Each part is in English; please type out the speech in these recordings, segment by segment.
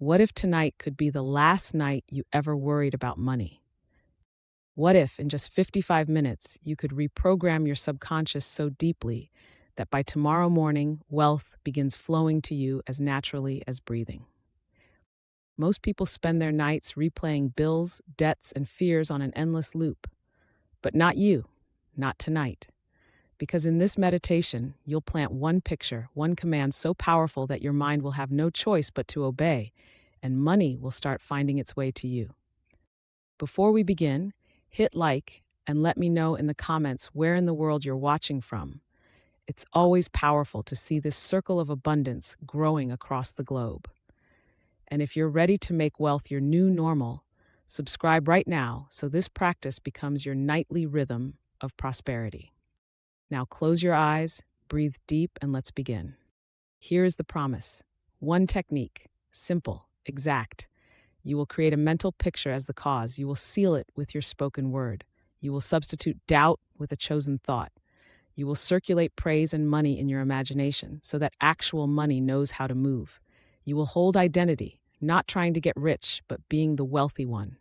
What if tonight could be the last night you ever worried about money? What if, in just 55 minutes, you could reprogram your subconscious so deeply that by tomorrow morning, wealth begins flowing to you as naturally as breathing? Most people spend their nights replaying bills, debts, and fears on an endless loop. But not you, not tonight. Because in this meditation, you'll plant one picture, one command so powerful that your mind will have no choice but to obey, and money will start finding its way to you. Before we begin, hit like and let me know in the comments where in the world you're watching from. It's always powerful to see this circle of abundance growing across the globe. And if you're ready to make wealth your new normal, subscribe right now so this practice becomes your nightly rhythm of prosperity. Now close your eyes, breathe deep, and let's begin. Here is the promise. One technique, simple, exact. You will create a mental picture as the cause. You will seal it with your spoken word. You will substitute doubt with a chosen thought. You will circulate praise and money in your imagination so that actual money knows how to move. You will hold identity, not trying to get rich, but being the wealthy one.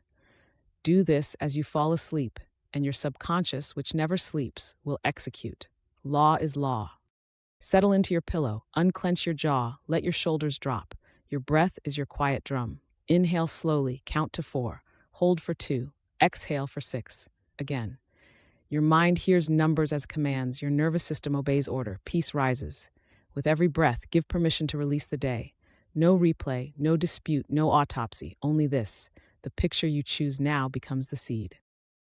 Do this as you fall asleep, and your subconscious, which never sleeps, will execute. Law is law. Settle into your pillow, unclench your jaw, let your shoulders drop. Your breath is your quiet drum. Inhale slowly, count to 4, hold for 2, exhale for 6. Again. Your mind hears numbers as commands, your nervous system obeys order, peace rises. With every breath, give permission to release the day. No replay, no dispute, no autopsy, only this. The picture you choose now becomes the seed.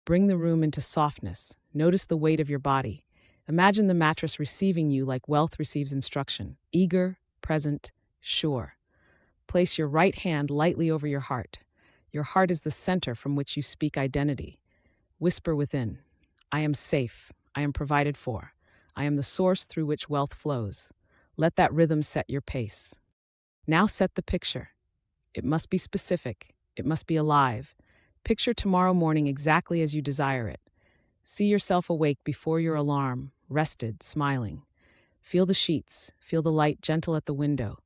Bring the room into softness. Notice the weight of your body. Imagine the mattress receiving you like wealth receives instruction. Eager, present, sure. Place your right hand lightly over your heart. Your heart is the center from which you speak identity. Whisper within, I am safe. I am provided for. I am the source through which wealth flows. Let that rhythm set your pace. Now set the picture. It must be specific. It must be alive. Picture tomorrow morning exactly as you desire it. See yourself awake before your alarm, rested, smiling. Feel the sheets. Feel the light gentle at the window.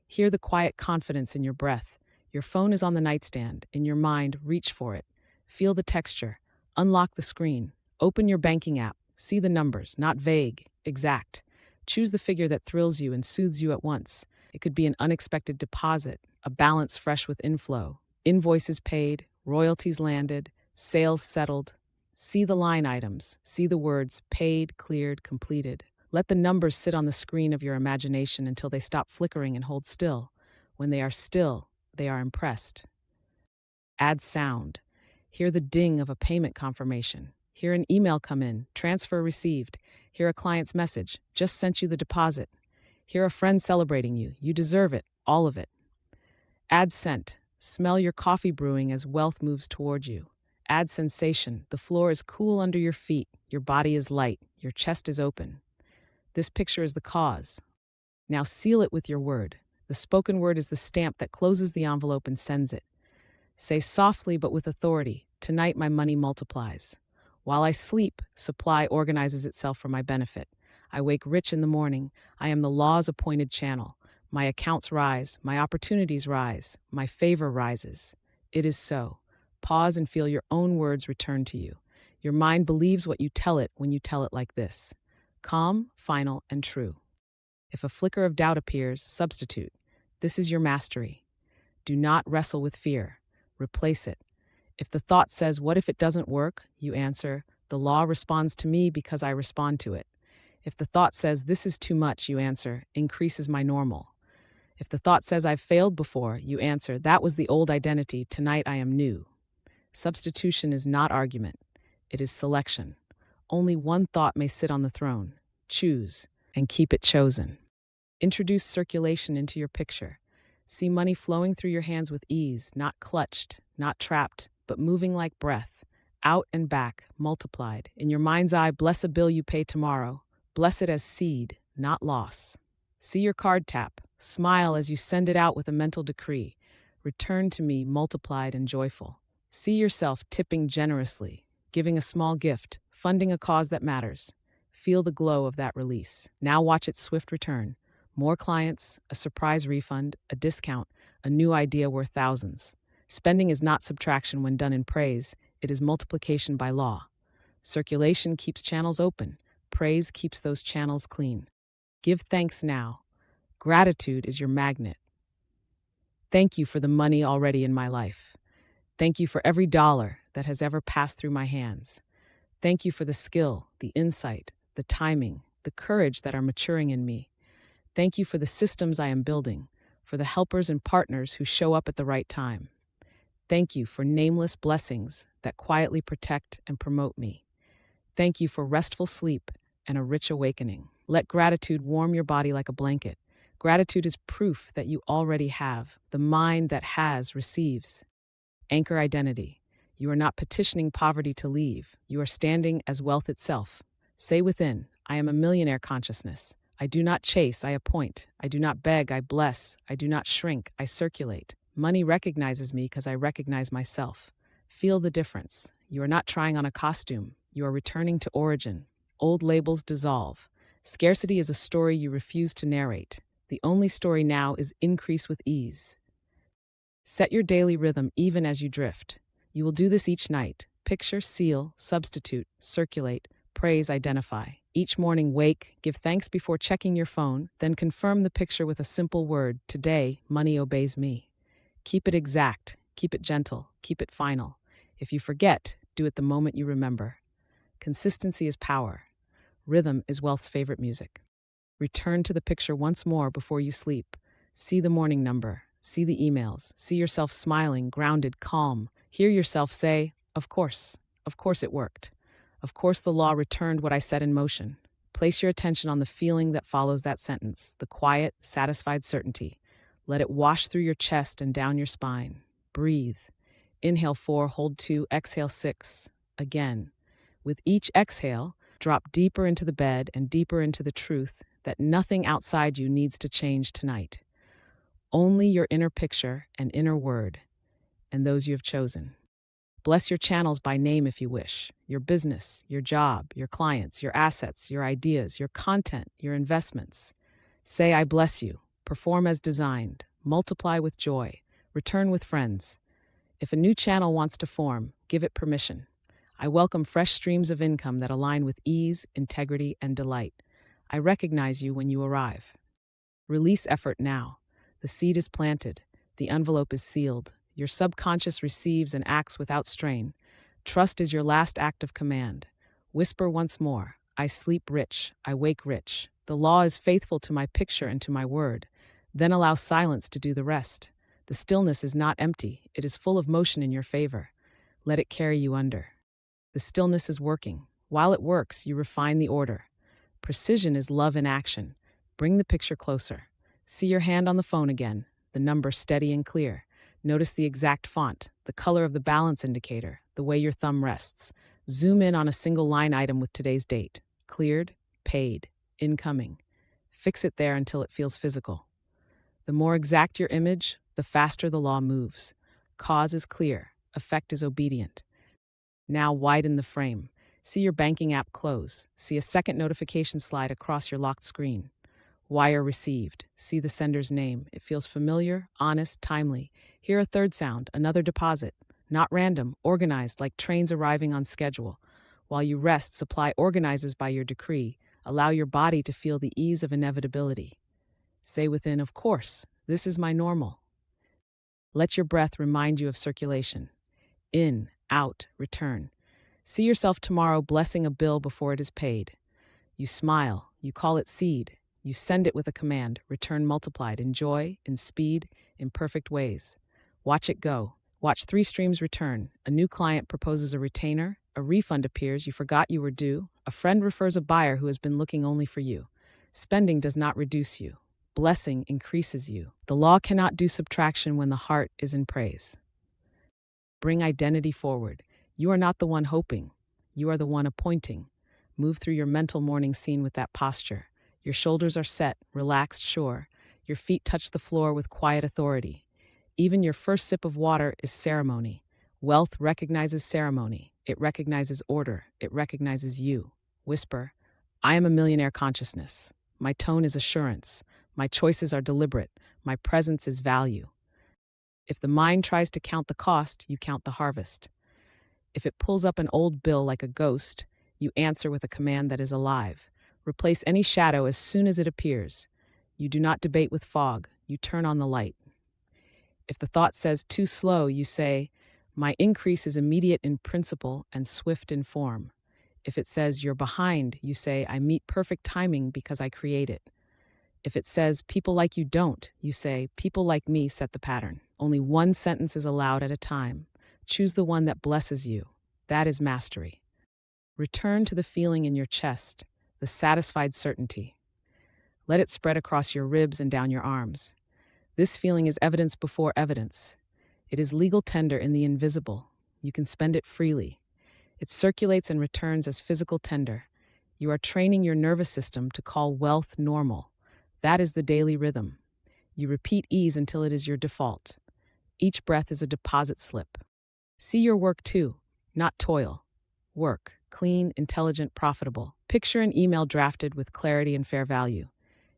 Hear the quiet confidence in your breath. Your phone is on the nightstand. In your mind, reach for it. Feel the texture. Unlock the screen. Open your banking app. See the numbers, not vague, exact. Choose the figure that thrills you and soothes you at once. It could be an unexpected deposit, a balance fresh with inflow, invoices paid, royalties landed, sales settled. See the line items. See the words paid, cleared, completed. Let the numbers sit on the screen of your imagination until they stop flickering and hold still. When they are still, they are impressed. Add sound. Hear the ding of a payment confirmation. Hear an email come in, transfer received. Hear a client's message, just sent you the deposit. Hear a friend celebrating you. You deserve it, all of it. Add scent. Smell your coffee brewing as wealth moves toward you. Add sensation. The floor is cool under your feet. Your body is light. Your chest is open. This picture is the cause. Now seal it with your word. The spoken word is the stamp that closes the envelope and sends it. Say softly but with authority, tonight my money multiplies. While I sleep, supply organizes itself for my benefit. I wake rich in the morning. I am the law's appointed channel. My accounts rise. My opportunities rise. My favor rises. It is so. Pause and feel your own words return to you. Your mind believes what you tell it when you tell it like this. Calm, final, and true. If a flicker of doubt appears, substitute. This is your mastery. Do not wrestle with fear. Replace it. If the thought says, what if it doesn't work? You answer, the law responds to me because I respond to it. If the thought says, this is too much, you answer, increases my normal. If the thought says, I've failed before, you answer, that was the old identity, tonight I am new. Substitution is not argument. It is selection. Only one thought may sit on the throne. Choose, and keep it chosen. Introduce circulation into your picture. See money flowing through your hands with ease, not clutched, not trapped, but moving like breath. Out and back, multiplied. In your mind's eye, bless a bill you pay tomorrow. Bless it as seed, not loss. See your card tap. Smile as you send it out with a mental decree. Return to me multiplied and joyful. See yourself tipping generously, giving a small gift, funding a cause that matters. Feel the glow of that release. Now watch its swift return. More clients, a surprise refund, a discount, a new idea worth thousands. Spending is not subtraction when done in praise, it is multiplication by law. Circulation keeps channels open, praise keeps those channels clean. Give thanks now. Gratitude is your magnet. Thank you for the money already in my life. Thank you for every dollar that has ever passed through my hands. Thank you for the skill, the insight, the timing, the courage that are maturing in me. Thank you for the systems I am building, for the helpers and partners who show up at the right time. Thank you for nameless blessings that quietly protect and promote me. Thank you for restful sleep and a rich awakening. Let gratitude warm your body like a blanket. Gratitude is proof that you already have. The mind that has receives. Anchor identity. You are not petitioning poverty to leave. You are standing as wealth itself. Say within, I am a millionaire consciousness. I do not chase, I appoint. I do not beg, I bless. I do not shrink, I circulate. Money recognizes me because I recognize myself. Feel the difference. You are not trying on a costume. You are returning to origin. Old labels dissolve. Scarcity is a story you refuse to narrate. The only story now is increase with ease. Set your daily rhythm even as you drift. You will do this each night. Picture, seal, substitute, circulate, praise, identify. Each morning, wake, give thanks before checking your phone, then confirm the picture with a simple word. Today, money obeys me. Keep it exact, keep it gentle, keep it final. If you forget, do it the moment you remember. Consistency is power. Rhythm is wealth's favorite music. Return to the picture once more before you sleep. See the morning number. See the emails. See yourself smiling, grounded, calm. Hear yourself say, of course it worked. Of course the law returned what I set in motion. Place your attention on the feeling that follows that sentence, the quiet, satisfied certainty. Let it wash through your chest and down your spine. Breathe. Inhale 4, hold 2, exhale 6. Again. With each exhale, drop deeper into the bed and deeper into the truth that nothing outside you needs to change tonight. Only your inner picture and inner word, and those you have chosen. Bless your channels by name if you wish. Your business, your job, your clients, your assets, your ideas, your content, your investments. Say, I bless you. Perform as designed. Multiply with joy. Return with friends. If a new channel wants to form, give it permission. I welcome fresh streams of income that align with ease, integrity, and delight. I recognize you when you arrive. Release effort now. The seed is planted. The envelope is sealed. Your subconscious receives and acts without strain. Trust is your last act of command. Whisper once more, I sleep rich, I wake rich. The law is faithful to my picture and to my word. Then allow silence to do the rest. The stillness is not empty. It is full of motion in your favor. Let it carry you under. The stillness is working. While it works, you refine the order. Precision is love in action. Bring the picture closer. See your hand on the phone again, the number steady and clear. Notice the exact font, the color of the balance indicator, the way your thumb rests. Zoom in on a single line item with today's date. Cleared, paid, incoming. Fix it there until it feels physical. The more exact your image, the faster the law moves. Cause is clear, effect is obedient. Now widen the frame. See your banking app close. See a second notification slide across your locked screen. Wire received. See the sender's name. It feels familiar, honest, timely. Hear a third sound, another deposit. Not random, organized like trains arriving on schedule. While you rest, supply organizes by your decree. Allow your body to feel the ease of inevitability. Say within, of course, this is my normal. Let your breath remind you of circulation. In, out, return. See yourself tomorrow blessing a bill before it is paid. You smile, you call it seed. You send it with a command, return multiplied in joy, in speed, in perfect ways. Watch it go. Watch 3 streams return. A new client proposes a retainer. A refund appears you forgot you were due. A friend refers a buyer who has been looking only for you. Spending does not reduce you. Blessing increases you. The law cannot do subtraction when the heart is in praise. Bring identity forward. You are not the one hoping. You are the one appointing. Move through your mental morning scene with that posture. Your shoulders are set, relaxed, sure. Your feet touch the floor with quiet authority. Even your first sip of water is ceremony. Wealth recognizes ceremony. It recognizes order. It recognizes you. Whisper, I am a millionaire consciousness. My tone is assurance. My choices are deliberate. My presence is value. If the mind tries to count the cost, you count the harvest. If it pulls up an old bill like a ghost, you answer with a command that is alive. Replace any shadow as soon as it appears. You do not debate with fog, you turn on the light. If the thought says too slow, you say, my increase is immediate in principle and swift in form. If it says you're behind, you say, I meet perfect timing because I create it. If it says people like you don't, you say, people like me set the pattern. Only one sentence is allowed at a time. Choose the one that blesses you. That is mastery. Return to the feeling in your chest, the satisfied certainty. Let it spread across your ribs and down your arms. This feeling is evidence before evidence. It is legal tender in the invisible. You can spend it freely. It circulates and returns as physical tender. You are training your nervous system to call wealth normal. That is the daily rhythm. You repeat ease until it is your default. Each breath is a deposit slip. See your work too, not toil. Work, clean, intelligent, profitable. Picture an email drafted with clarity and fair value.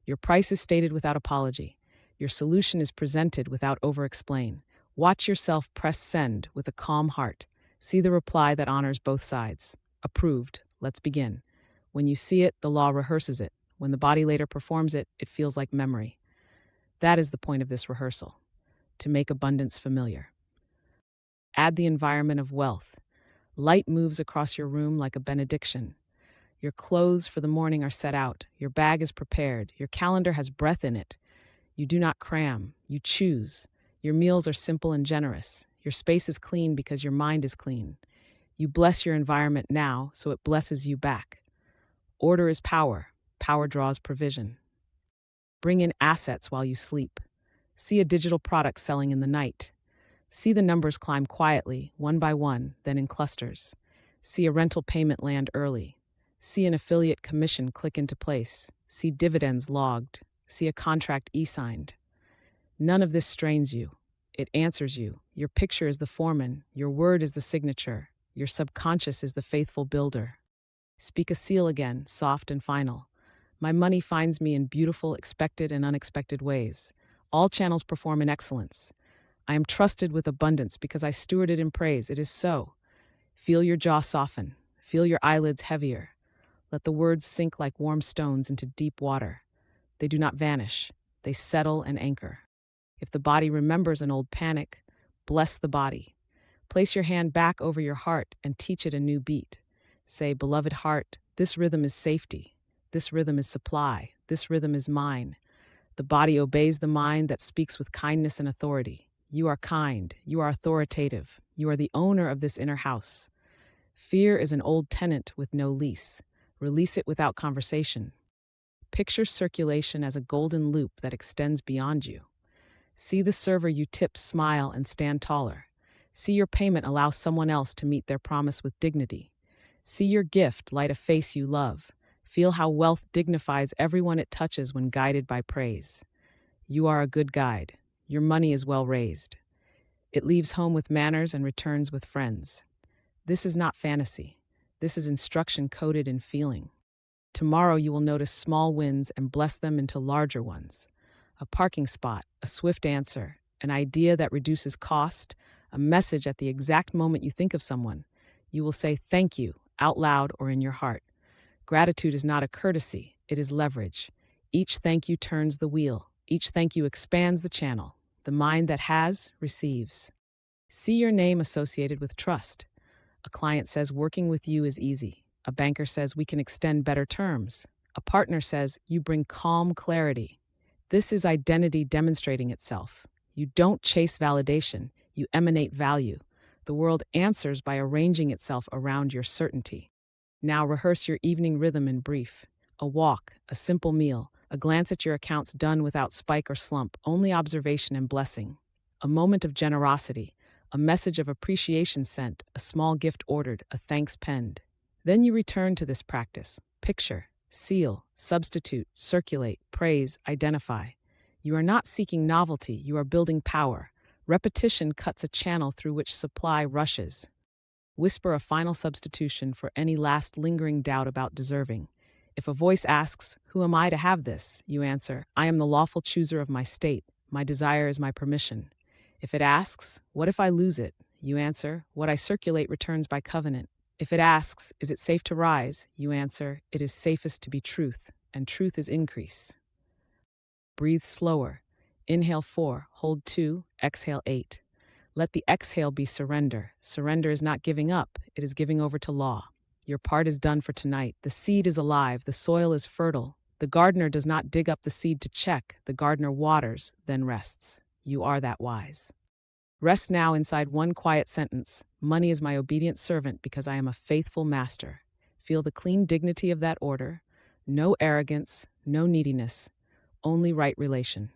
Your price is stated without apology. Your solution is presented without over-explain. Watch yourself press send with a calm heart. See the reply that honors both sides. Approved. Let's begin. When you see it, the law rehearses it. When the body later performs it, it feels like memory. That is the point of this rehearsal, to make abundance familiar. Add the environment of wealth. Light moves across your room like a benediction. Your clothes for the morning are set out. Your bag is prepared. Your calendar has breath in it. You do not cram. You choose. Your meals are simple and generous. Your space is clean because your mind is clean. You bless your environment now, so it blesses you back. Order is power. Power draws provision. Bring in assets while you sleep. See a digital product selling in the night. See the numbers climb quietly, one by one, then in clusters. See a rental payment land early. See an affiliate commission click into place. See dividends logged. See a contract e-signed. None of this strains you. It answers you. Your picture is the foreman. Your word is the signature. Your subconscious is the faithful builder. Speak a seal again, soft and final. My money finds me in beautiful, expected, and unexpected ways. All channels perform in excellence. I am trusted with abundance because I steward it in praise. It is so. Feel your jaw soften. Feel your eyelids heavier. Let the words sink like warm stones into deep water. They do not vanish. They settle and anchor. If the body remembers an old panic, bless the body. Place your hand back over your heart and teach it a new beat. Say, beloved heart, this rhythm is safety. This rhythm is supply. This rhythm is mine. The body obeys the mind that speaks with kindness and authority. You are kind. You are authoritative. You are the owner of this inner house. Fear is an old tenant with no lease. Release it without conversation. Picture circulation as a golden loop that extends beyond you. See the server you tip smile and stand taller. See your payment allow someone else to meet their promise with dignity. See your gift light a face you love. Feel how wealth dignifies everyone it touches when guided by praise. You are a good guide. Your money is well raised. It leaves home with manners and returns with friends. This is not fantasy. This is instruction coded in feeling. Tomorrow you will notice small wins and bless them into larger ones. A parking spot, a swift answer, an idea that reduces cost, a message at the exact moment you think of someone. You will say thank you out loud or in your heart. Gratitude is not a courtesy, it is leverage. Each thank you turns the wheel. Each thank you expands the channel. The mind that has, receives. See your name associated with trust. A client says working with you is easy. A banker says we can extend better terms. A partner says you bring calm clarity. This is identity demonstrating itself. You don't chase validation, you emanate value. The world answers by arranging itself around your certainty. Now rehearse your evening rhythm in brief. A walk, a simple meal, a glance at your accounts done without spike or slump, only observation and blessing. A moment of generosity, a message of appreciation sent, a small gift ordered, a thanks penned. Then you return to this practice. Picture, seal, substitute, circulate, praise, identify. You are not seeking novelty, you are building power. Repetition cuts a channel through which supply rushes. Whisper a final substitution for any last lingering doubt about deserving. If a voice asks, "Who am I to have this?" you answer, "I am the lawful chooser of my state. My desire is my permission." If it asks, what if I lose it? You answer, what I circulate returns by covenant. If it asks, is it safe to rise? You answer, it is safest to be truth, and truth is increase. Breathe slower. Inhale 4, hold 2, exhale 8. Let the exhale be surrender. Surrender is not giving up, it is giving over to law. Your part is done for tonight. The seed is alive, the soil is fertile. The gardener does not dig up the seed to check, the gardener waters, then rests. You are that wise. Rest now inside one quiet sentence. Money is my obedient servant because I am a faithful master. Feel the clean dignity of that order. No arrogance, no neediness, only right relation.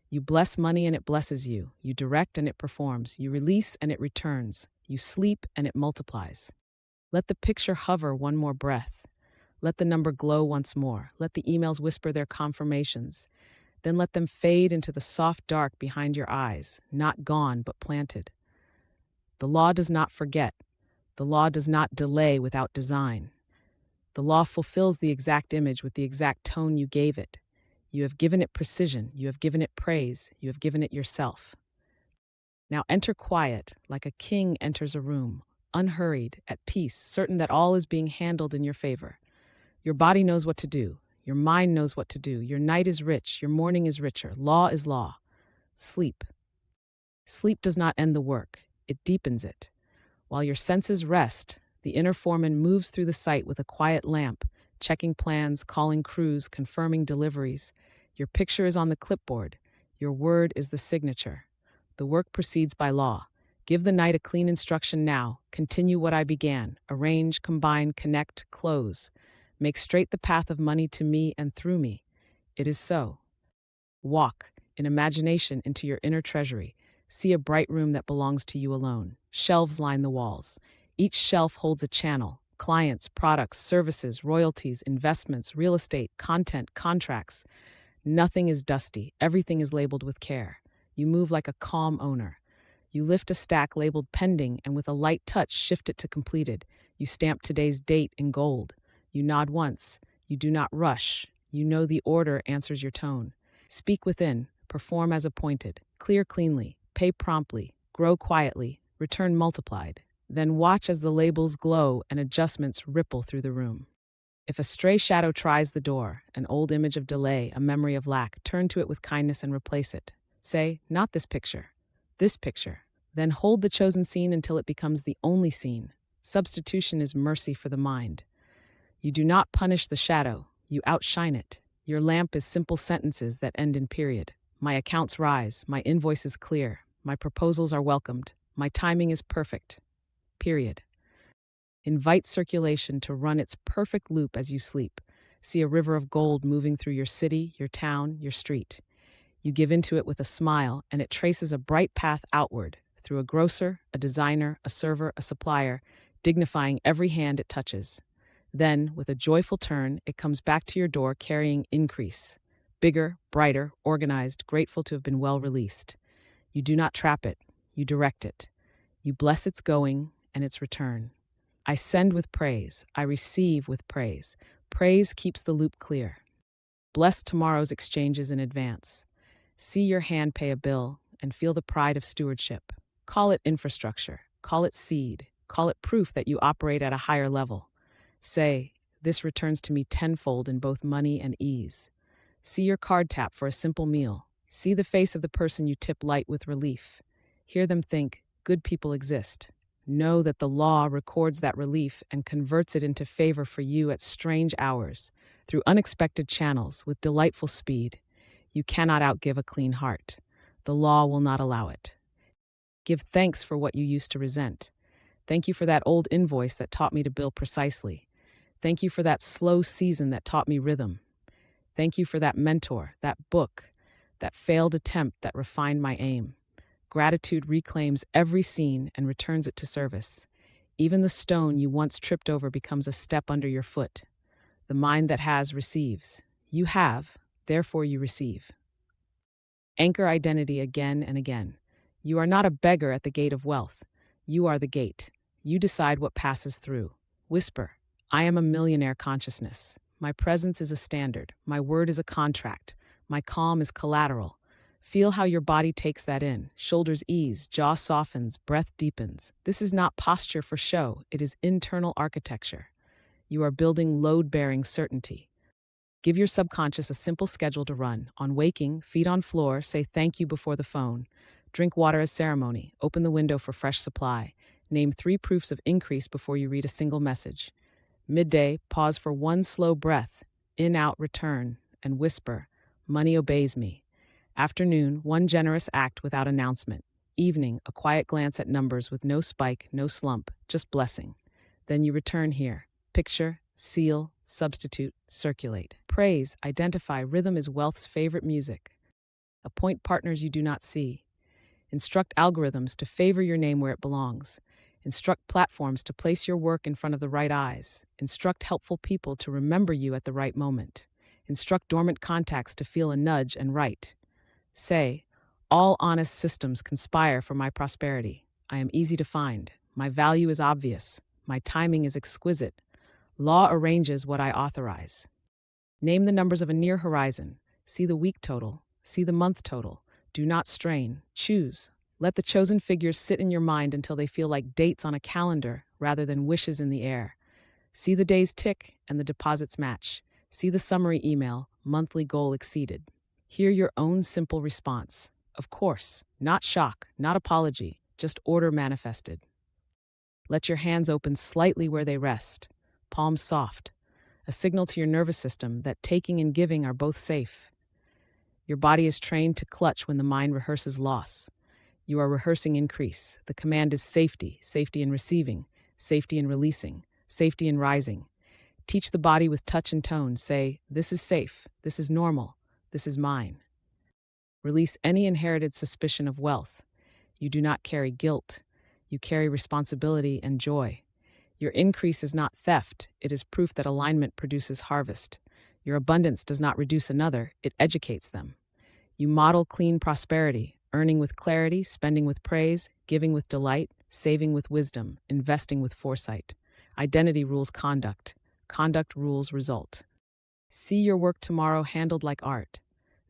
You bless money and it blesses you. You direct and it performs. You release and it returns. You sleep and it multiplies. Let the picture hover one more breath. Let the number glow once more. Let the emails whisper their confirmations. Then let them fade into the soft dark behind your eyes, not gone but planted. The law does not forget. The law does not delay without design. The law fulfills the exact image with the exact tone you gave it. You have given it precision, you have given it praise, you have given it yourself. Now enter quiet, like a king enters a room, unhurried, at peace, certain that all is being handled in your favor. Your body knows what to do. Your mind knows what to do. Your night is rich. Your morning is richer. Law is law. Sleep. Sleep does not end the work. It deepens it. While your senses rest, the inner foreman moves through the site with a quiet lamp, checking plans, calling crews, confirming deliveries. Your picture is on the clipboard. Your word is the signature. The work proceeds by law. Give the night a clean instruction now. Continue what I began. Arrange, combine, connect, close. Make straight the path of money to me and through me. It is so. Walk, in imagination, into your inner treasury. See a bright room that belongs to you alone. Shelves line the walls. Each shelf holds a channel. Clients, products, services, royalties, investments, real estate, content, contracts. Nothing is dusty. Everything is labeled with care. You move like a calm owner. You lift a stack labeled pending and with a light touch shift it to completed. You stamp today's date in gold. You nod once. You do not rush. You know the order answers your tone. Speak within. Perform as appointed. Clear cleanly. Pay promptly. Grow quietly. Return multiplied. Then watch as the labels glow and adjustments ripple through the room. If a stray shadow tries the door, an old image of delay, a memory of lack, turn to it with kindness and replace it. Say, not this picture. This picture. Then hold the chosen scene until it becomes the only scene. Substitution is mercy for the mind. You do not punish the shadow, you outshine it. Your lamp is simple sentences that end in period. My accounts rise, my invoice is clear, my proposals are welcomed, my timing is perfect. Period. Invite circulation to run its perfect loop as you sleep. See a river of gold moving through your city, your town, your street. You give into it with a smile, and it traces a bright path outward, through a grocer, a designer, a server, a supplier, dignifying every hand it touches. Then, with a joyful turn, it comes back to your door carrying increase. Bigger, brighter, organized, grateful to have been well released. You do not trap it, you direct it. You bless its going and its return. I send with praise, I receive with praise. Praise keeps the loop clear. Bless tomorrow's exchanges in advance. See your hand pay a bill and feel the pride of stewardship. Call it infrastructure, call it seed, call it proof that you operate at a higher level. Say, this returns to me tenfold in both money and ease. See your card tap for a simple meal. See the face of the person you tip light with relief. Hear them think, good people exist. Know that the law records that relief and converts it into favor for you at strange hours, through unexpected channels, with delightful speed. You cannot outgive a clean heart. The law will not allow it. Give thanks for what you used to resent. Thank you for that old invoice that taught me to bill precisely. Thank you for that slow season that taught me rhythm. Thank you for that mentor, that book, that failed attempt that refined my aim. Gratitude reclaims every scene and returns it to service. Even the stone you once tripped over becomes a step under your foot. The mind that has receives. You have, therefore you receive. Anchor identity again and again. You are not a beggar at the gate of wealth. You are the gate. You decide what passes through. Whisper, I am a millionaire consciousness. My presence is a standard. My word is a contract. My calm is collateral. Feel how your body takes that in. Shoulders ease, jaw softens, breath deepens. This is not posture for show, it is internal architecture. You are building load-bearing certainty. Give your subconscious a simple schedule to run. On waking, feet on floor, say thank you before the phone. Drink water as ceremony. Open the window for fresh supply. Name 3 proofs of increase before you read a single message. Midday, pause for one slow breath. In, out, return, and whisper, money obeys me. Afternoon, one generous act without announcement. Evening, a quiet glance at numbers with no spike, no slump, just blessing. Then you return here. Picture, seal, substitute, circulate. Praise, identify, rhythm is wealth's favorite music. Appoint partners you do not see. Instruct algorithms to favor your name where it belongs. Instruct platforms to place your work in front of the right eyes. Instruct helpful people to remember you at the right moment. Instruct dormant contacts to feel a nudge and write. Say, all honest systems conspire for my prosperity. I am easy to find. My value is obvious. My timing is exquisite. Law arranges what I authorize. Name the numbers of a near horizon. See the week total. See the month total. Do not strain. Choose. Let the chosen figures sit in your mind until they feel like dates on a calendar rather than wishes in the air. See the days tick and the deposits match. See the summary email, monthly goal exceeded. Hear your own simple response. Of course, not shock, not apology, just order manifested. Let your hands open slightly where they rest, palms soft, a signal to your nervous system that taking and giving are both safe. Your body is trained to clutch when the mind rehearses loss. You are rehearsing increase. The command is safety, safety in receiving, safety in releasing, safety in rising. Teach the body with touch and tone. Say, this is safe, this is normal, this is mine. Release any inherited suspicion of wealth. You do not carry guilt. You carry responsibility and joy. Your increase is not theft. It is proof that alignment produces harvest. Your abundance does not reduce another. It educates them. You model clean prosperity, earning with clarity, spending with praise, giving with delight, saving with wisdom, investing with foresight. Identity rules conduct. Conduct rules result. See your work tomorrow handled like art,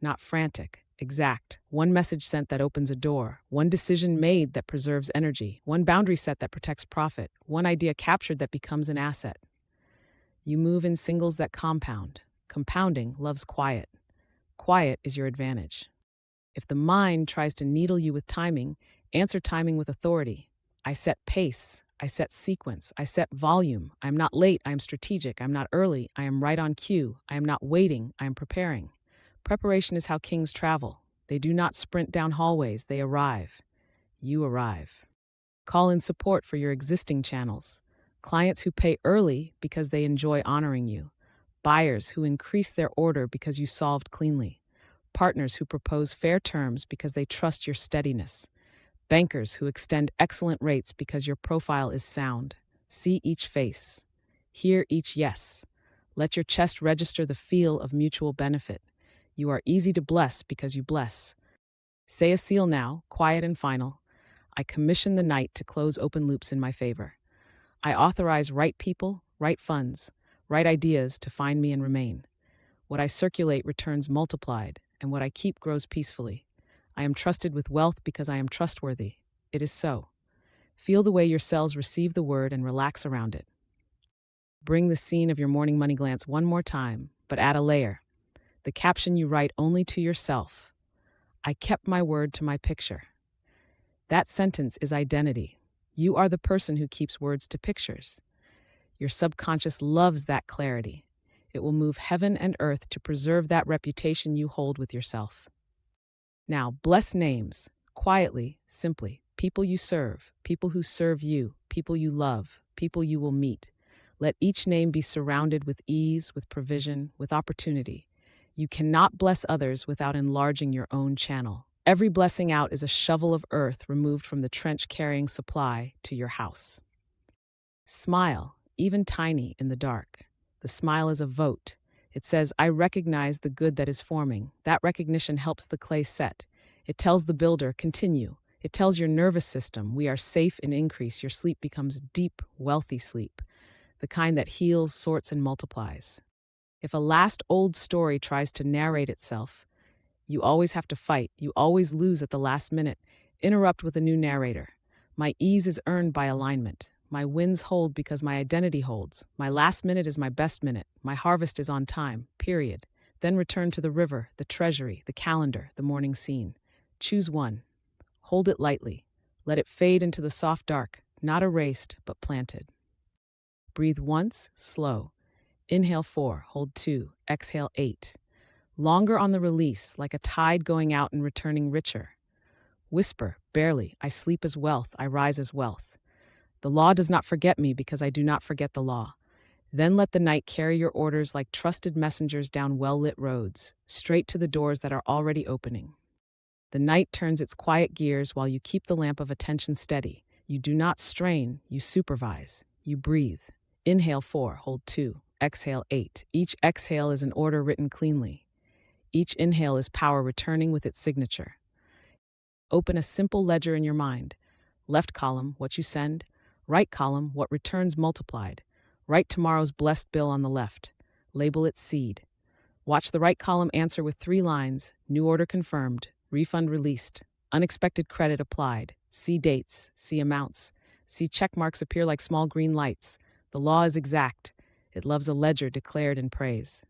not frantic, exact. One message sent that opens a door, one decision made that preserves energy, one boundary set that protects profit, one idea captured that becomes an asset. You move in singles that compound. Compounding loves quiet. Quiet is your advantage. If the mind tries to needle you with timing, answer timing with authority. I set pace. I set sequence. I set volume. I am not late. I am strategic. I am not early. I am right on cue. I am not waiting. I am preparing. Preparation is how kings travel. They do not sprint down hallways. They arrive. You arrive. Call in support for your existing channels. Clients who pay early because they enjoy honoring you. Buyers who increase their order because you solved cleanly. Partners who propose fair terms because they trust your steadiness. Bankers who extend excellent rates because your profile is sound. See each face. Hear each yes. Let your chest register the feel of mutual benefit. You are easy to bless because you bless. Say a seal now, quiet and final. I commission the night to close open loops in my favor. I authorize right people, right funds, right ideas to find me and remain. What I circulate returns multiplied, and what I keep grows peacefully. I am trusted with wealth because I am trustworthy. It is so. Feel the way your cells receive the word and relax around it. Bring the scene of your morning money glance one more time, but add a layer. The caption you write only to yourself. I kept my word to my picture. That sentence is identity. You are the person who keeps words to pictures. Your subconscious loves that clarity. It will move heaven and earth to preserve that reputation you hold with yourself. Now, bless names, quietly, simply. People you serve, people who serve you, people you love, people you will meet. Let each name be surrounded with ease, with provision, with opportunity. You cannot bless others without enlarging your own channel. Every blessing out is a shovel of earth removed from the trench carrying supply to your house. Smile, even tiny in the dark. The smile is a vote. It says, I recognize the good that is forming. That recognition helps the clay set. It tells the builder, continue. It tells your nervous system, we are safe in increase. Your sleep becomes deep, wealthy sleep, the kind that heals, sorts, and multiplies. If a last old story tries to narrate itself, You always have to fight. You always lose at the last minute. Interrupt with a new narrator. My ease is earned by alignment. My wins hold because my identity holds. My last minute is my best minute. My harvest is on time, period. Then return to the river, the treasury, the calendar, the morning scene. Choose one. Hold it lightly. Let it fade into the soft dark, not erased, but planted. Breathe once, slow. Inhale 4, hold 2, exhale 8. Longer on the release, like a tide going out and returning richer. Whisper, barely, I sleep as wealth, I rise as wealth. The law does not forget me because I do not forget the law. Then let the night carry your orders like trusted messengers down well-lit roads, straight to the doors that are already opening. The night turns its quiet gears while you keep the lamp of attention steady. You do not strain, you supervise. You breathe. Inhale 4, hold 2, exhale 8. Each exhale is an order written cleanly. Each inhale is power returning with its signature. Open a simple ledger in your mind. Left column, what you send. Right column, what returns multiplied. Write tomorrow's blessed bill on the left. Label it seed. Watch the right column answer with 3 lines. New order confirmed. Refund released. Unexpected credit applied. See dates. See amounts. See check marks appear like small green lights. The law is exact. It loves a ledger declared in praise.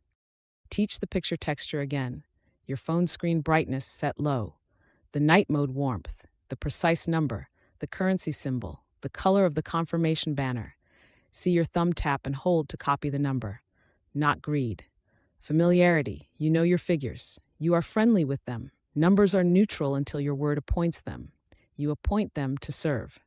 Teach the picture texture again. Your phone screen brightness set low. The night mode warmth. The precise number. The currency symbol. The color of the confirmation banner. See your thumb tap and hold to copy the number. Not greed. Familiarity. You know your figures. You are friendly with them. Numbers are neutral until your word appoints them. You appoint them to serve.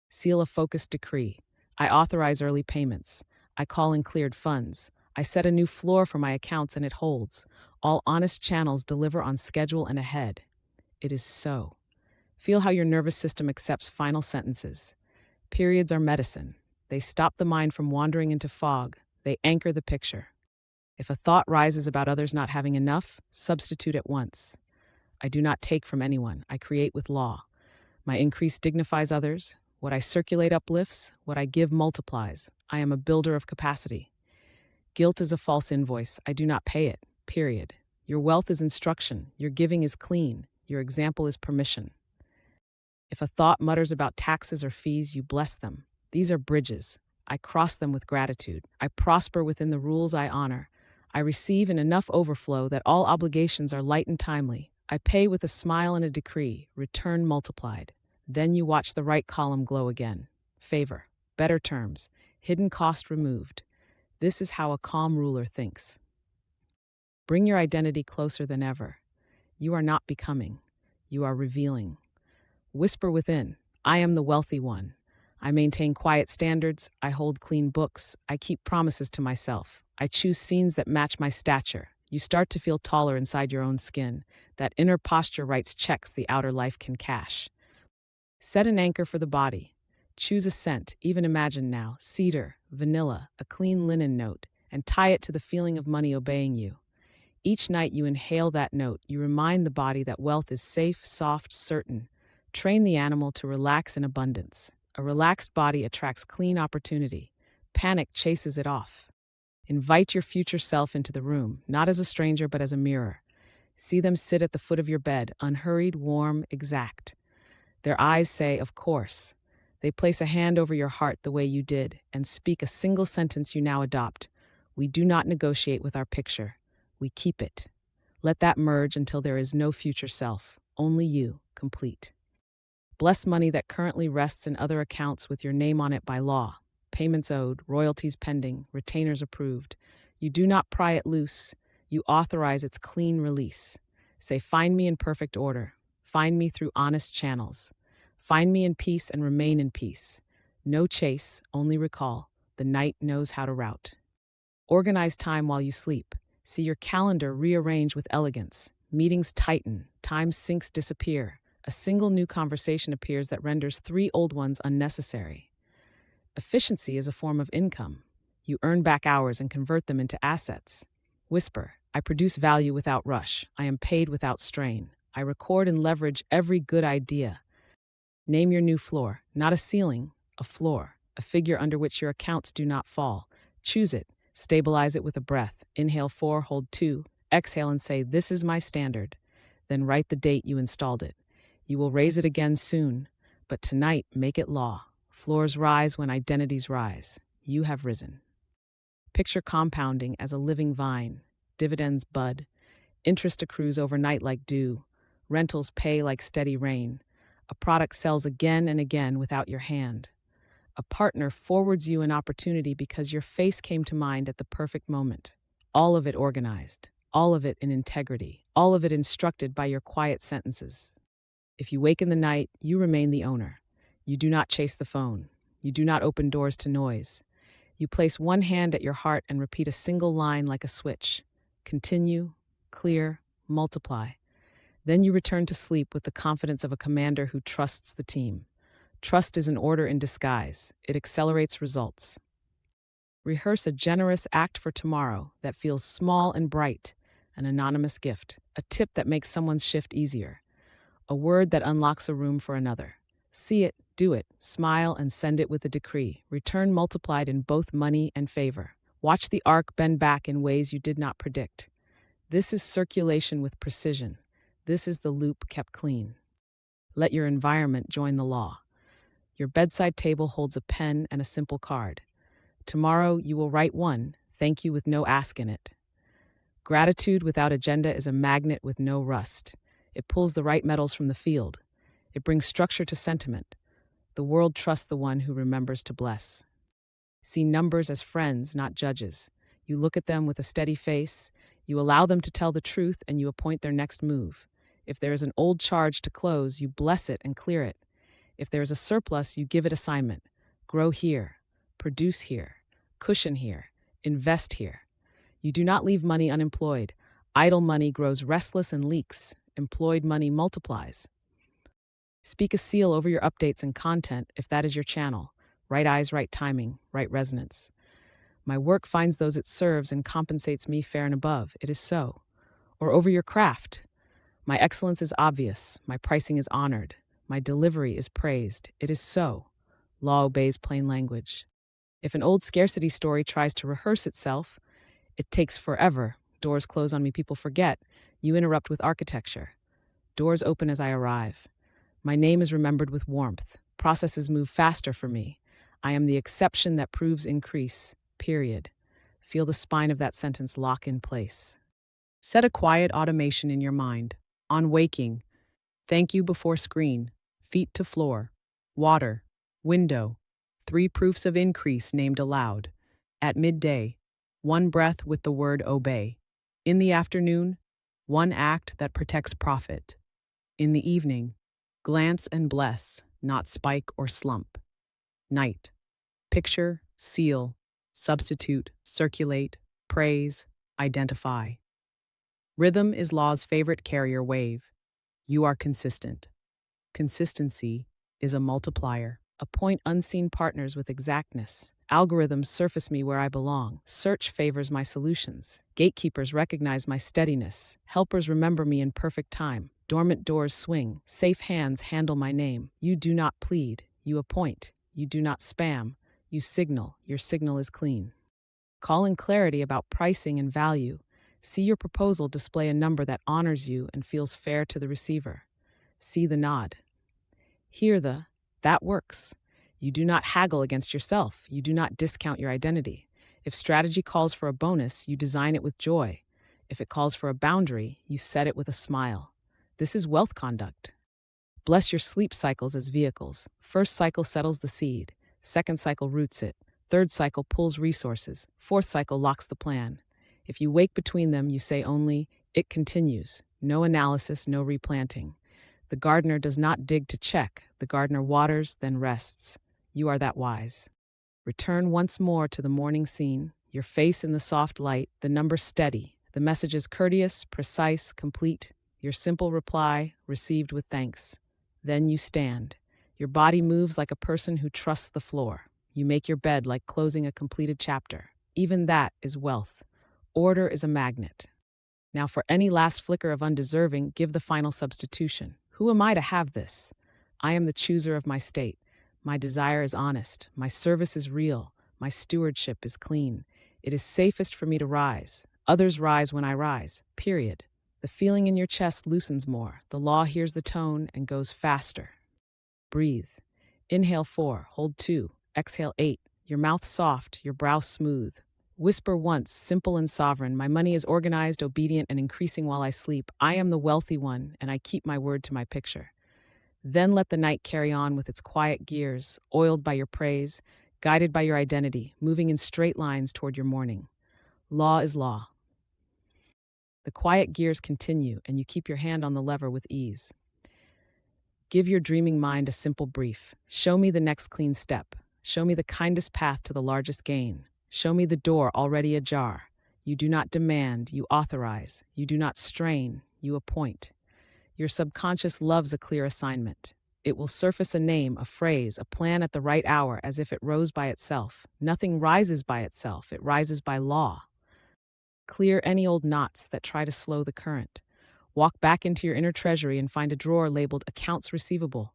Seal a focused decree. I authorize early payments. I call in cleared funds. I set a new floor for my accounts and it holds. All honest channels deliver on schedule and ahead. It is so. Feel how your nervous system accepts final sentences. Periods are medicine. They stop the mind from wandering into fog. They anchor the picture. If a thought rises about others not having enough, substitute at once. I do not take from anyone. I create with law. My increase dignifies others. What I circulate uplifts. What I give multiplies. I am a builder of capacity. Guilt is a false invoice. I do not pay it. Period. Your wealth is instruction. Your giving is clean. Your example is permission. If a thought mutters about taxes or fees, you bless them. These are bridges. I cross them with gratitude. I prosper within the rules I honor. I receive in enough overflow that all obligations are light and timely. I pay with a smile and a decree, return multiplied. Then you watch the right column glow again. Favor, better terms, hidden cost removed. This is how a calm ruler thinks. Bring your identity closer than ever. You are not becoming. You are revealing. Whisper within, I am the wealthy one. I maintain quiet standards. I hold clean books. I keep promises to myself. I choose scenes that match my stature. You start to feel taller inside your own skin. That inner posture writes checks the outer life can cash. Set an anchor for the body. Choose a scent, even imagine now, cedar, vanilla, a clean linen note, and tie it to the feeling of money obeying you. Each night you inhale that note, you remind the body that wealth is safe, soft, certain. Train the animal to relax in abundance. A relaxed body attracts clean opportunity. Panic chases it off. Invite your future self into the room, not as a stranger but as a mirror. See them sit at the foot of your bed, unhurried, warm, exact. Their eyes say, of course. They place a hand over your heart the way you did and speak a single sentence you now adopt. We do not negotiate with our picture. We keep it. Let that merge until there is no future self, only you, complete. Bless money that currently rests in other accounts with your name on it by law. Payments owed, royalties pending, retainers approved. You do not pry it loose. You authorize its clean release. Say, find me in perfect order. Find me through honest channels. Find me in peace and remain in peace. No chase, only recall. The night knows how to route. Organize time while you sleep. See your calendar rearrange with elegance. Meetings tighten. Time sinks disappear. A single new conversation appears that renders 3 old ones unnecessary. Efficiency is a form of income. You earn back hours and convert them into assets. Whisper, I produce value without rush. I am paid without strain. I record and leverage every good idea. Name your new floor, not a ceiling, a floor, a figure under which your accounts do not fall. Choose it, stabilize it with a breath. Inhale 4, hold 2, exhale and say, this is my standard. Then write the date you installed it. You will raise it again soon, but tonight make it law. Floors rise when identities rise. You have risen. Picture compounding as a living vine. Dividends bud. Interest accrues overnight like dew. Rentals pay like steady rain. A product sells again and again without your hand. A partner forwards you an opportunity because your face came to mind at the perfect moment. All of it organized, all of it in integrity, all of it instructed by your quiet sentences. If you wake in the night, you remain the owner. You do not chase the phone. You do not open doors to noise. You place one hand at your heart and repeat a single line like a switch. Continue, clear, multiply. Then you return to sleep with the confidence of a commander who trusts the team. Trust is an order in disguise. It accelerates results. Rehearse a generous act for tomorrow that feels small and bright, an anonymous gift, a tip that makes someone's shift easier, a word that unlocks a room for another. See it, do it, smile, and send it with a decree. Return multiplied in both money and favor. Watch the arc bend back in ways you did not predict. This is circulation with precision. This is the loop kept clean. Let your environment join the law. Your bedside table holds a pen and a simple card. Tomorrow you will write one, thank you with no ask in it. Gratitude without agenda is a magnet with no rust. It pulls the right metals from the field. It brings structure to sentiment. The world trusts the one who remembers to bless. See numbers as friends, not judges. You look at them with a steady face. You allow them to tell the truth and you appoint their next move. If there is an old charge to close, you bless it and clear it. If there is a surplus, you give it assignment. Grow here, produce here, cushion here, invest here. You do not leave money unemployed. Idle money grows restless and leaks. Employed money multiplies. Speak a seal over your updates and content if that is your channel. Right eyes, right timing, right resonance. My work finds those it serves and compensates me fair and above. It is so. Or over your craft. My excellence is obvious. My pricing is honored. My delivery is praised. It is so. Law obeys plain language. If an old scarcity story tries to rehearse itself, it takes forever. Doors close on me, people forget. You interrupt with architecture. Doors open as I arrive. My name is remembered with warmth. Processes move faster for me. I am the exception that proves increase. Period. Feel the spine of that sentence lock in place. Set a quiet automation in your mind. On waking, thank you before screen, feet to floor, water, window, 3 proofs of increase named aloud. At midday, 1 breath with the word obey. In the afternoon, 1 act that protects profit. In the evening, glance and bless, not spike or slump. Night, picture, seal, substitute, circulate, praise, identify. Rhythm is law's favorite carrier wave. You are consistent. Consistency is a multiplier. Appoint unseen partners with exactness. Algorithms surface me where I belong. Search favors my solutions. Gatekeepers recognize my steadiness. Helpers remember me in perfect time. Dormant doors swing. Safe hands handle my name. You do not plead. You appoint. You do not spam. You signal. Your signal is clean. Call in clarity about pricing and value. See your proposal display a number that honors you and feels fair to the receiver. See the nod. Hear the, that works. You do not haggle against yourself. You do not discount your identity. If strategy calls for a bonus, you design it with joy. If it calls for a boundary, you set it with a smile. This is wealth conduct. Bless your sleep cycles as vehicles. First cycle settles the seed. Second cycle roots it. Third cycle pulls resources. Fourth cycle locks the plan. If you wake between them, you say only, it continues. No analysis, no replanting. The gardener does not dig to check. The gardener waters, then rests. You are that wise. Return once more to the morning scene, your face in the soft light, the number steady. The message is courteous, precise, complete. Your simple reply, received with thanks. Then you stand. Your body moves like a person who trusts the floor. You make your bed like closing a completed chapter. Even that is wealth. Order is a magnet. Now for any last flicker of undeserving, give the final substitution. Who am I to have this? I am the chooser of my state. My desire is honest. My service is real. My stewardship is clean. It is safest for me to rise. Others rise when I rise. Period. The feeling in your chest loosens more. The law hears the tone and goes faster. Breathe. Inhale 4, hold 2, exhale 8. Your mouth soft, your brow smooth. Whisper once, simple and sovereign, my money is organized, obedient, and increasing while I sleep. I am the wealthy one, and I keep my word to my picture. Then let the night carry on with its quiet gears, oiled by your praise, guided by your identity, moving in straight lines toward your morning. Law is law. The quiet gears continue, and you keep your hand on the lever with ease. Give your dreaming mind a simple brief. Show me the next clean step. Show me the kindest path to the largest gain. Show me the door already ajar. You do not demand, you authorize. You do not strain, you appoint. Your subconscious loves a clear assignment. It will surface a name, a phrase, a plan at the right hour as if it rose by itself. Nothing rises by itself, it rises by law. Clear any old knots that try to slow the current. Walk back into your inner treasury and find a drawer labeled Accounts Receivable.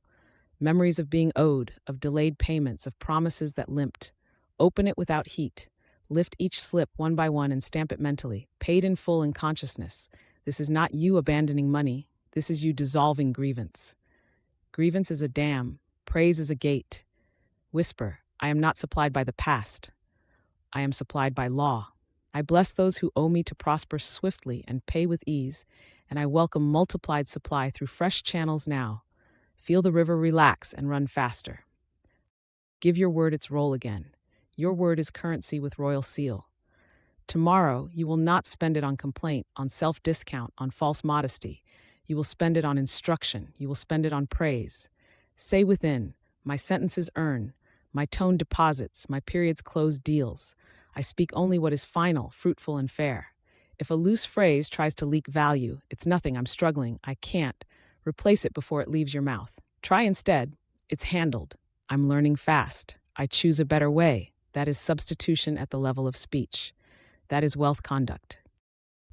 Memories of being owed, of delayed payments, of promises that limped. Open it without heat. Lift each slip one by one and stamp it mentally. Paid in full in consciousness. This is not you abandoning money. This is you dissolving grievance. Grievance is a dam. Praise is a gate. Whisper, I am not supplied by the past. I am supplied by law. I bless those who owe me to prosper swiftly and pay with ease, and I welcome multiplied supply through fresh channels now. Feel the river relax and run faster. Give your word its role again. Your word is currency with royal seal. Tomorrow, you will not spend it on complaint, on self-discount, on false modesty. You will spend it on instruction. You will spend it on praise. Say within, my sentences earn, my tone deposits, my periods close deals. I speak only what is final, fruitful, and fair. If a loose phrase tries to leak value, it's nothing, I'm struggling, I can't. Replace it before it leaves your mouth. Try instead, it's handled. I'm learning fast. I choose a better way. That is substitution at the level of speech. That is wealth conduct.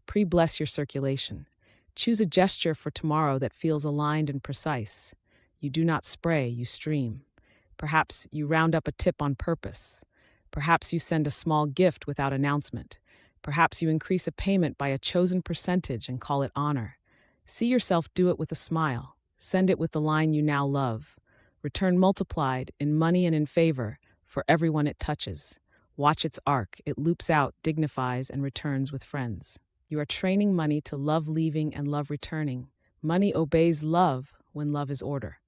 Pre-bless your circulation. Choose a gesture for tomorrow that feels aligned and precise. You do not spray, you stream. Perhaps you round up a tip on purpose. Perhaps you send a small gift without announcement. Perhaps you increase a payment by a chosen percentage and call it honor. See yourself do it with a smile. Send it with the line you now love. Return multiplied in money and in favor for everyone it touches. Watch its arc. It loops out, dignifies, and returns with friends. You are training money to love leaving and love returning. Money obeys love when love is order.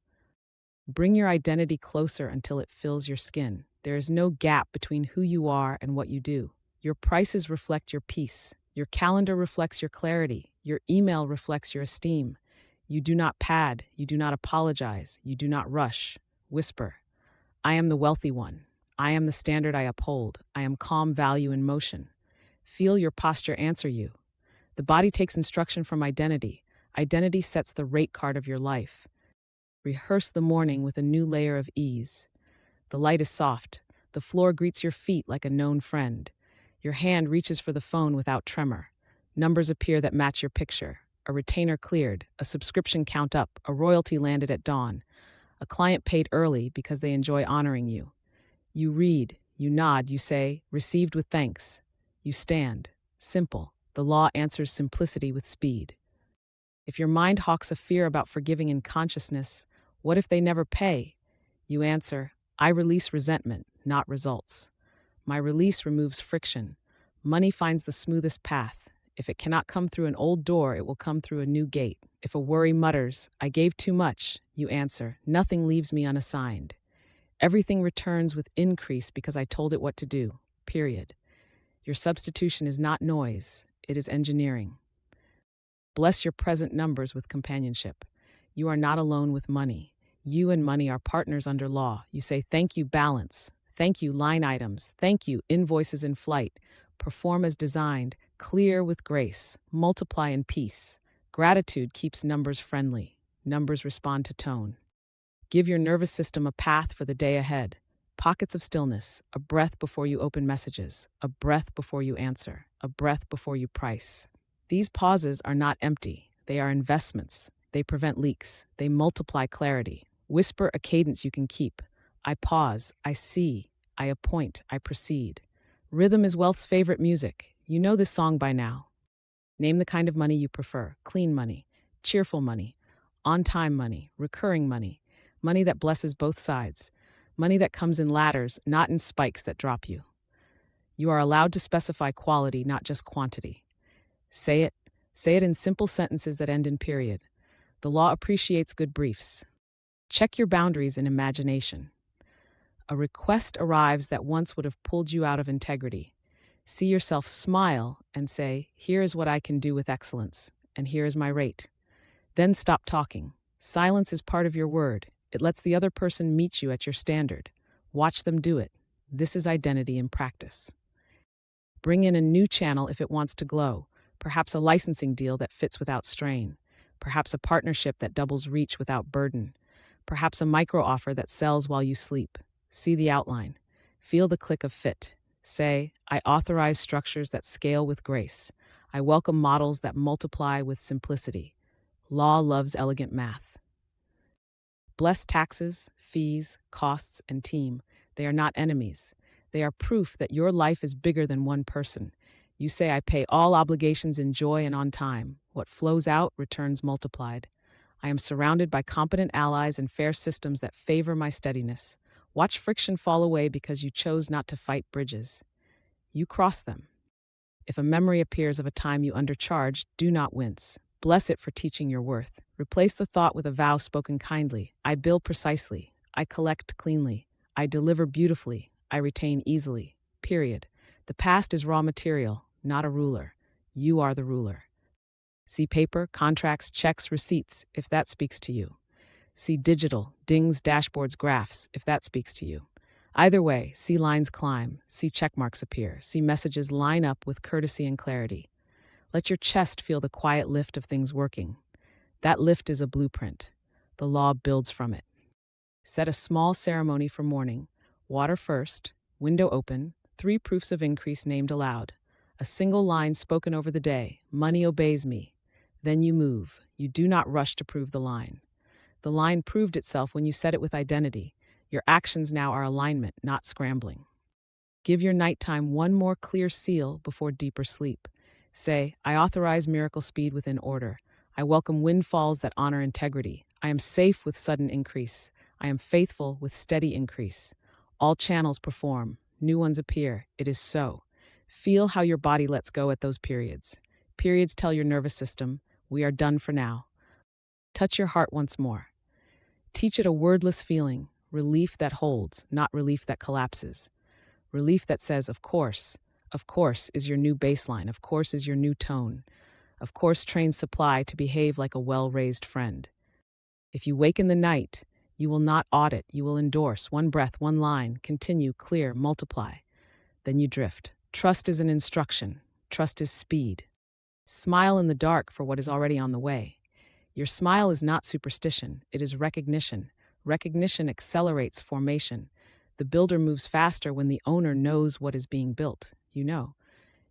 Bring your identity closer until it fills your skin. There is no gap between who you are and what you do. Your prices reflect your peace. Your calendar reflects your clarity. Your email reflects your esteem. You do not pad. You do not apologize. You do not rush. Whisper, I am the wealthy one. I am the standard I uphold. I am calm value in motion. Feel your posture answer you. The body takes instruction from identity. Identity sets the rate card of your life. Rehearse the morning with a new layer of ease. The light is soft. The floor greets your feet like a known friend. Your hand reaches for the phone without tremor. Numbers appear that match your picture. A retainer cleared, a subscription count up, a royalty landed at dawn. A client paid early because they enjoy honoring you. You read, you nod, you say, received with thanks. You stand. Simple. The law answers simplicity with speed. If your mind hawks a fear about forgiving in consciousness, what if they never pay? You answer, I release resentment, not results. My release removes friction. Money finds the smoothest path. If it cannot come through an old door, it will come through a new gate. If a worry mutters, I gave too much, you answer, nothing leaves me unassigned. Everything returns with increase because I told it what to do, period. Your substitution is not noise, it is engineering. Bless your present numbers with companionship. You are not alone with money. You and money are partners under law. You say, thank you, balance. Thank you, line items. Thank you, invoices in flight. Perform as designed, clear with grace, multiply in peace. Gratitude keeps numbers friendly. Numbers respond to tone. Give your nervous system a path for the day ahead. Pockets of stillness, a breath before you open messages, a breath before you answer, a breath before you price. These pauses are not empty. They are investments. They prevent leaks. They multiply clarity. Whisper a cadence you can keep. I pause. I see. I appoint. I proceed. Rhythm is wealth's favorite music. You know this song by now. Name the kind of money you prefer: clean money, cheerful money, on time money, recurring money, money that blesses both sides, money that comes in ladders, not in spikes that drop you. You are allowed to specify quality, not just quantity. Say it. Say it in simple sentences that end in period. The law appreciates good briefs. Check your boundaries in imagination. A request arrives that once would have pulled you out of integrity. See yourself smile and say, "Here is what I can do with excellence, and here is my rate." Then stop talking. Silence is part of your word. It lets the other person meet you at your standard. Watch them do it. This is identity in practice. Bring in a new channel if it wants to glow. Perhaps a licensing deal that fits without strain. Perhaps a partnership that doubles reach without burden. Perhaps a micro offer that sells while you sleep. See the outline. Feel the click of fit. Say, "I authorize structures that scale with grace. I welcome models that multiply with simplicity." Law loves elegant math. Bless taxes, fees, costs, and team. They are not enemies. They are proof that your life is bigger than one person. You say, "I pay all obligations in joy and on time." What flows out returns multiplied. I am surrounded by competent allies and fair systems that favor my steadiness. Watch friction fall away because you chose not to fight bridges. You cross them. If a memory appears of a time you undercharged, do not wince. Bless it for teaching your worth. Replace the thought with a vow spoken kindly. I bill precisely. I collect cleanly. I deliver beautifully. I retain easily. Period. The past is raw material, not a ruler. You are the ruler. See paper, contracts, checks, receipts, if that speaks to you. See digital, dings, dashboards, graphs, if that speaks to you. Either way, see lines climb, see check marks appear, see messages line up with courtesy and clarity. Let your chest feel the quiet lift of things working. That lift is a blueprint. The law builds from it. Set a small ceremony for morning. Water first, window open, 3 proofs of increase named aloud. A single line spoken over the day: "Money obeys me." Then you move. You do not rush to prove the line. The line proved itself when you said it with identity. Your actions now are alignment, not scrambling. Give your nighttime one more clear seal before deeper sleep. Say, "I authorize miracle speed within order. I welcome windfalls that honor integrity. I am safe with sudden increase. I am faithful with steady increase." All channels perform. New ones appear. It is so. Feel how your body lets go at those periods. Periods tell your nervous system, "We are done for now." Touch your heart once more. Teach it a wordless feeling, relief that holds, not relief that collapses. Relief that says, "Of course is your new baseline, of course is your new tone. Of course trains supply to behave like a well-raised friend." If you wake in the night, you will not audit, you will endorse. One breath, one line, continue, clear, multiply. Then you drift. Trust is an instruction. Trust is speed. Smile in the dark for what is already on the way. Your smile is not superstition, it is recognition. Recognition accelerates formation. The builder moves faster when the owner knows what is being built. You know.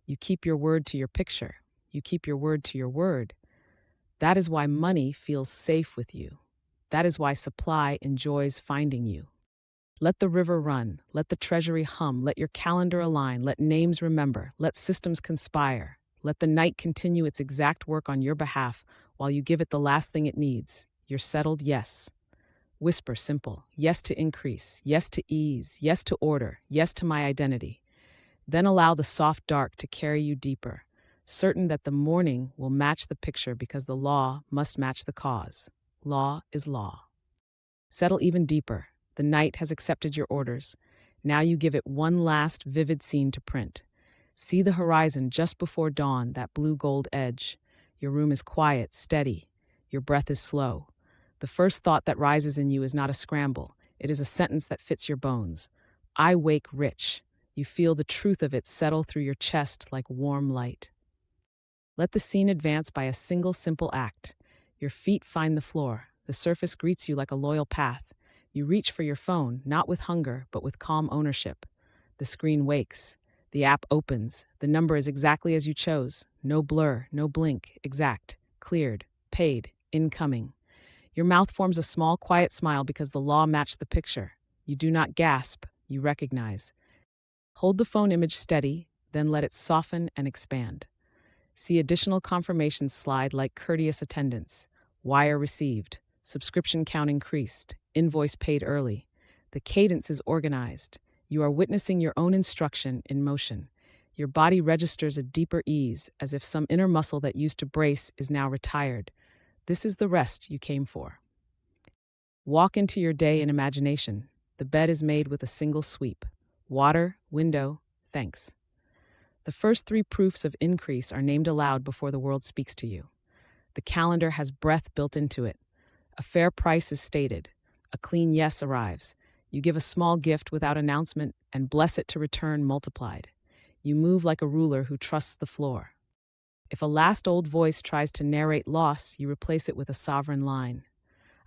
You keep your word to your picture. You keep your word to your word. That is why money feels safe with you. That is why supply enjoys finding you. Let the river run. Let the treasury hum. Let your calendar align. Let names remember. Let systems conspire. Let the night continue its exact work on your behalf while you give it the last thing it needs. You're settled, yes. Whisper simple, yes to increase, yes to ease, yes to order, yes to my identity. Then allow the soft dark to carry you deeper, certain that the morning will match the picture because the law must match the cause. Law is law. Settle even deeper. The night has accepted your orders. Now you give it one last vivid scene to print. See the horizon just before dawn, that blue-gold edge. Your room is quiet, steady. Your breath is slow. The first thought that rises in you is not a scramble. It is a sentence that fits your bones. I wake rich. You feel the truth of it settle through your chest like warm light. Let the scene advance by a single simple act. Your feet find the floor. The surface greets you like a loyal path. You reach for your phone, not with hunger, but with calm ownership. The screen wakes. The app opens. The number is exactly as you chose. No blur, no blink, exact, cleared, paid, incoming. Your mouth forms a small, quiet smile because the law matched the picture. You do not gasp, you recognize. Hold the phone image steady, then let it soften and expand. See additional confirmations slide like courteous attendance, wire received, subscription count increased, invoice paid early. The cadence is organized. You are witnessing your own instruction in motion. Your body registers a deeper ease, as if some inner muscle that used to brace is now retired. This is the rest you came for. Walk into your day in imagination. The bed is made with a single sweep. Water, window, thanks. The first three proofs of increase are named aloud before the world speaks to you. The calendar has breath built into it. A fair price is stated. A clean yes arrives. You give a small gift without announcement and bless it to return multiplied. You move like a ruler who trusts the floor. If a last old voice tries to narrate loss, you replace it with a sovereign line.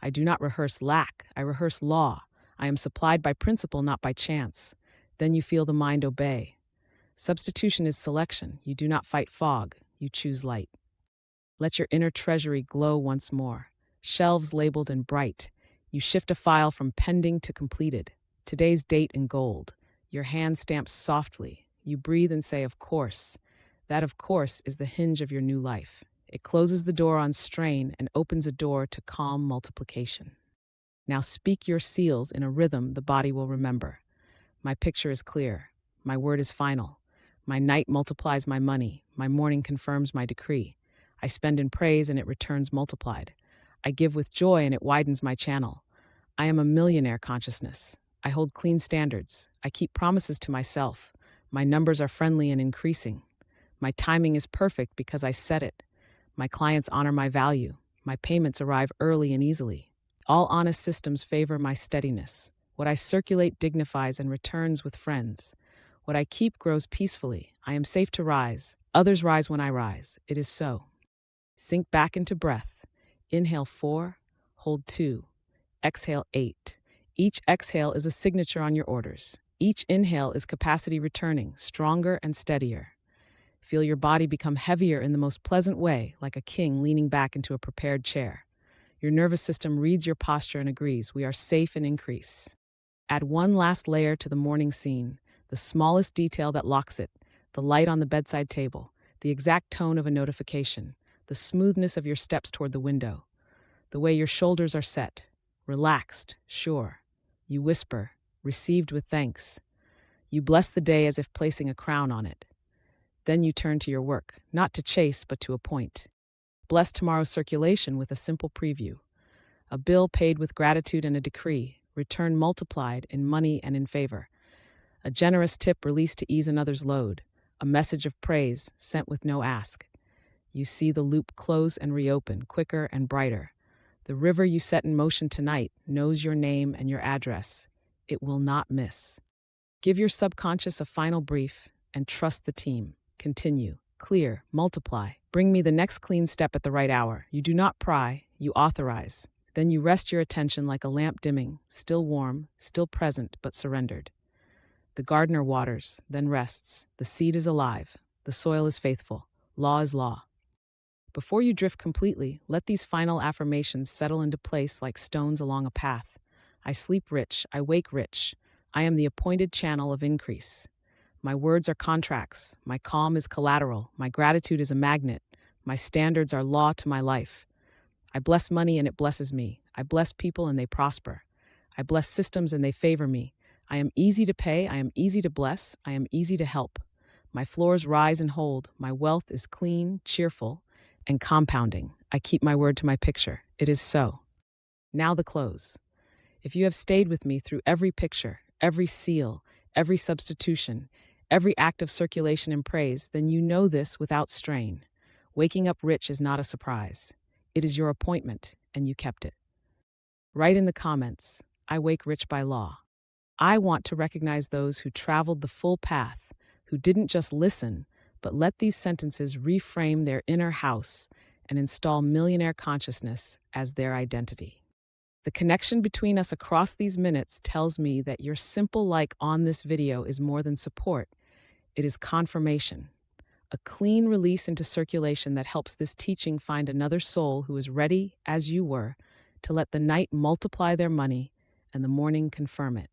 I do not rehearse lack, I rehearse law. I am supplied by principle, not by chance. Then you feel the mind obey. Substitution is selection. You do not fight fog, you choose light. Let your inner treasury glow once more. Shelves labeled in bright. You shift a file from pending to completed. Today's date in gold. Your hand stamps softly. You breathe and say, of course. That, of course, is the hinge of your new life. It closes the door on strain and opens a door to calm multiplication. Now speak your seals in a rhythm the body will remember. My picture is clear. My word is final. My night multiplies my money. My morning confirms my decree. I spend in praise and it returns multiplied. I give with joy and it widens my channel. I am a millionaire consciousness. I hold clean standards. I keep promises to myself. My numbers are friendly and increasing. My timing is perfect because I set it. My clients honor my value. My payments arrive early and easily. All honest systems favor my steadiness. What I circulate dignifies and returns with friends. What I keep grows peacefully. I am safe to rise. Others rise when I rise. It is so. Sink back into breath. Inhale 4, hold 2, exhale 8. Each exhale is a signature on your orders. Each inhale is capacity returning, stronger and steadier. Feel your body become heavier in the most pleasant way, like a king leaning back into a prepared chair. Your nervous system reads your posture and agrees, we are safe in increase. Add one last layer to the morning scene, the smallest detail that locks it, the light on the bedside table, the exact tone of a notification, the smoothness of your steps toward the window, the way your shoulders are set, relaxed, sure. You whisper, received with thanks. You bless the day as if placing a crown on it. Then you turn to your work, not to chase, but to appoint. Bless tomorrow's circulation with a simple preview. A bill paid with gratitude and a decree, return multiplied in money and in favor. A generous tip released to ease another's load. A message of praise sent with no ask. You see the loop close and reopen, quicker and brighter. The river you set in motion tonight knows your name and your address. It will not miss. Give your subconscious a final brief and trust the team. Continue, clear, multiply. Bring me the next clean step at the right hour. You do not pry, you authorize. Then you rest your attention like a lamp dimming, still warm, still present, but surrendered. The gardener waters, then rests. The seed is alive. The soil is faithful. Law is law. Before you drift completely, let these final affirmations settle into place like stones along a path. I sleep rich, I wake rich. I am the appointed channel of increase. My words are contracts. My calm is collateral. My gratitude is a magnet. My standards are law to my life. I bless money and it blesses me. I bless people and they prosper. I bless systems and they favor me. I am easy to pay. I am easy to bless. I am easy to help. My floors rise and hold. My wealth is clean, cheerful, and compounding. I keep my word to my picture. It is so. Now the close. If you have stayed with me through every picture, every seal, every substitution, every act of circulation and praise, then you know this without strain. Waking up rich is not a surprise. It is your appointment, and you kept it. Write in the comments, I wake rich by law. I want to recognize those who traveled the full path, who didn't just listen, but let these sentences reframe their inner house and install millionaire consciousness as their identity. The connection between us across these minutes tells me that your simple like on this video is more than support. It is confirmation, a clean release into circulation that helps this teaching find another soul who is ready, as you were, to let the night multiply their money and the morning confirm it.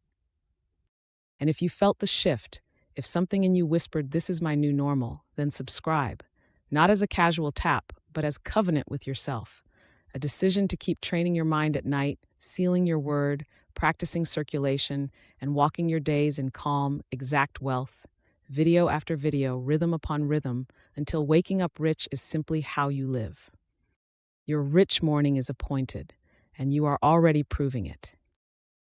And if you felt the shift, if something in you whispered, this is my new normal, then subscribe. not as a casual tap, but as covenant with yourself. A decision to keep training your mind at night, sealing your word, practicing circulation, and walking your days in calm, exact wealth, video after video, rhythm upon rhythm, until waking up rich is simply how you live. Your rich morning is appointed, and you are already proving it.